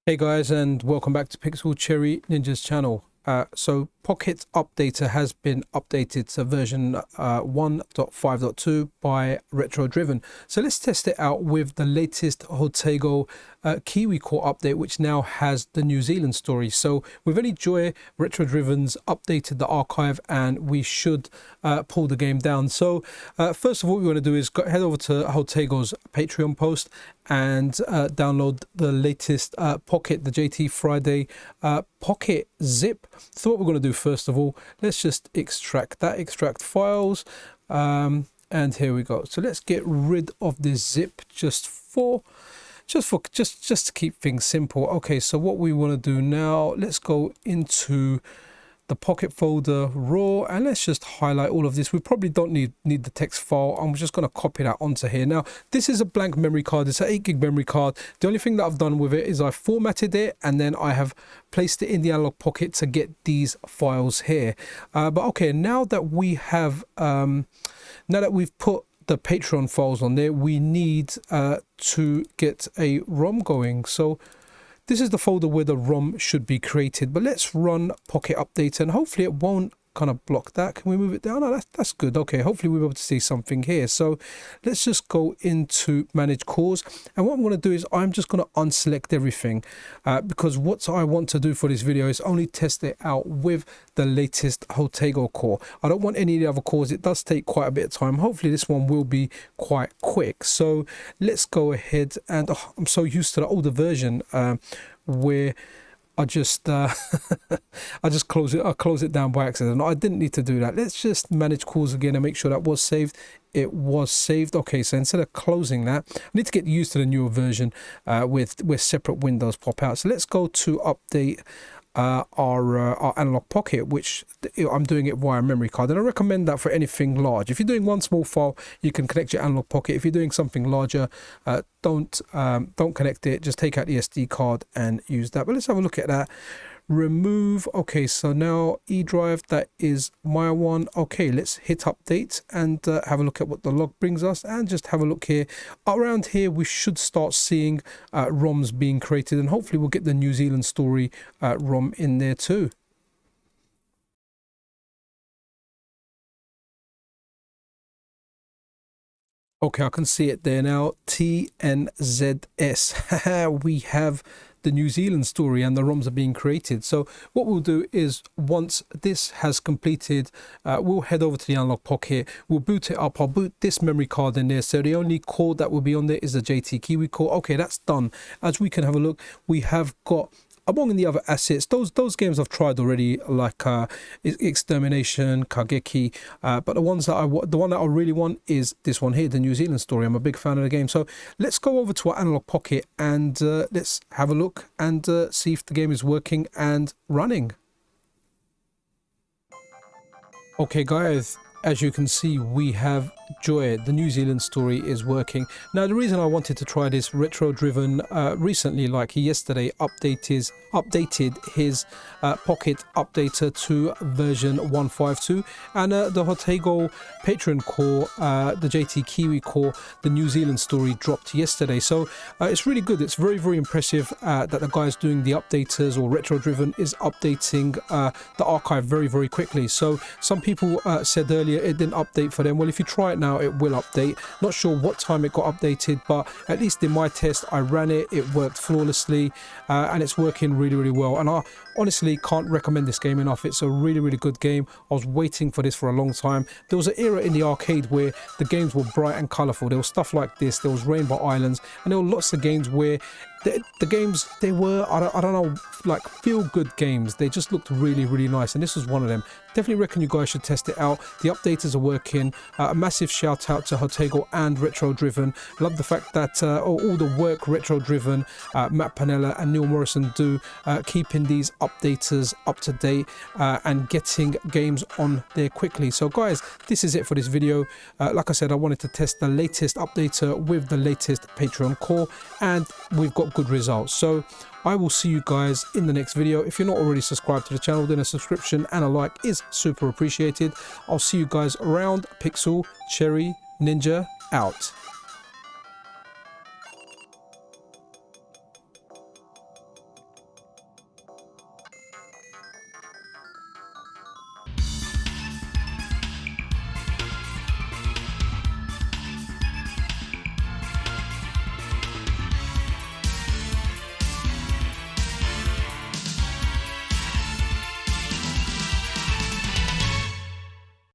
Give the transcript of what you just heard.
Hey guys, and welcome back to Pixel Cherry Ninja's channel. So Pocket Updater has been updated to version 1.5.2 by RetroDriven. So let's test it out with the latest Jotego Kiwi core update, which now has the New Zealand story. So with any joy, RetroDriven's updated the archive and we should pull the game down. So first of all, what we want to do is head over to Jotego's Patreon post and download the latest Pocket, the JT Friday Pocket zip. So what we're going to do first of all, let's just extract files, and here we go. So let's get rid of this zip just to keep things simple. Okay, so what we want to do now, let's go into the Pocket folder raw and let's just highlight all of this. We probably don't need the text file. I'm just going to copy that onto here. Now this is a blank memory card. It's an 8 gig memory card. The only thing that I've done with it is I formatted it and then I have placed it in the Analogue Pocket to get these files here. But okay, now that we have now that we've put the Patreon files on there, we need to get a ROM going. So this is the folder where the ROM should be created, but let's run Pocket Update and hopefully it won't kind of block that. Can we move it down? Oh, that's good. Okay, hopefully we'll be able to see something here. So let's just go into manage cores, and what I'm going to do is I'm just going to unselect everything because what I want to do for this video is only test it out with the latest Jotego core. I don't want any of the other cores. It does take quite a bit of time. Hopefully this one will be quite quick. So let's go ahead and I'm so used to the older version where I just close it down by accident. I didn't need to do that. Let's just manage cores again and make sure that was saved. It was saved. Okay, so instead of closing that, I need to get used to the newer version where separate windows pop out. So let's go to update our Analogue Pocket, which I'm doing it via memory card, and I recommend that for anything large. If you're doing one small file, you can connect your Analogue Pocket. If you're doing something larger, don't connect it. Just take out the SD card and use that. But let's have a look at that. Remove. Okay, so now E drive, that is my one. Okay, let's hit update and have a look at what the log brings us, and just have a look here. Around here we should start seeing ROMs being created, and hopefully we'll get the New Zealand story ROM in there too. Okay, I can see it there now. TNZS. We have the New Zealand story and the ROMs are being created. So what we'll do is once this has completed, we'll head over to the Analogue Pocket, we'll boot it up. I'll boot this memory card in there, so the only core that will be on there is the JTKIWI core. Okay, that's done. As we can have a look, we have got among the other assets, those games I've tried already, like Extermination, Kageki, but the one that I really want is this one here, the New Zealand story. I'm a big fan of the game. So let's go over to our Analogue Pocket and let's have a look and see if the game is working and running. Okay guys, as you can see, we have joy. The New Zealand story is working. Now the reason I wanted to try this, RetroDriven recently, like yesterday, updated his Pocket Updater to version 1.5.2, and the Jotego Patreon core, the JTKIWI core, the New Zealand story dropped yesterday. So it's really good. It's very impressive that the guys doing the updaters, or RetroDriven, is updating the archive very quickly. So some people said earlier it didn't update for them. Well, if you try it now, it will update. Not sure what time it got updated, but at least in my test I ran it, it worked flawlessly, and it's working really well. And I honestly can't recommend this game enough. It's a really good game. I was waiting for this for a long time. There was an era in the arcade where the games were bright and colorful. There was stuff like this, there was Rainbow Islands, and there were lots of games where the games, they were, I don't know, like feel-good games. They just looked really nice, and this was one of them. Definitely reckon you guys should test it out. The updaters are working. A massive shout out to Jotego and RetroDriven. Love the fact that all the work RetroDriven, Matt Panella and Neil Morrison do, keeping these updaters up to date and getting games on there quickly. So guys, this is it for this video. Like I said, I wanted to test the latest updater with the latest Patreon core, and we've got good results. So I will see you guys in the next video. If you're not already subscribed to the channel, then a subscription and a like is super appreciated. I'll see you guys around. Pixel Cherry Ninja out.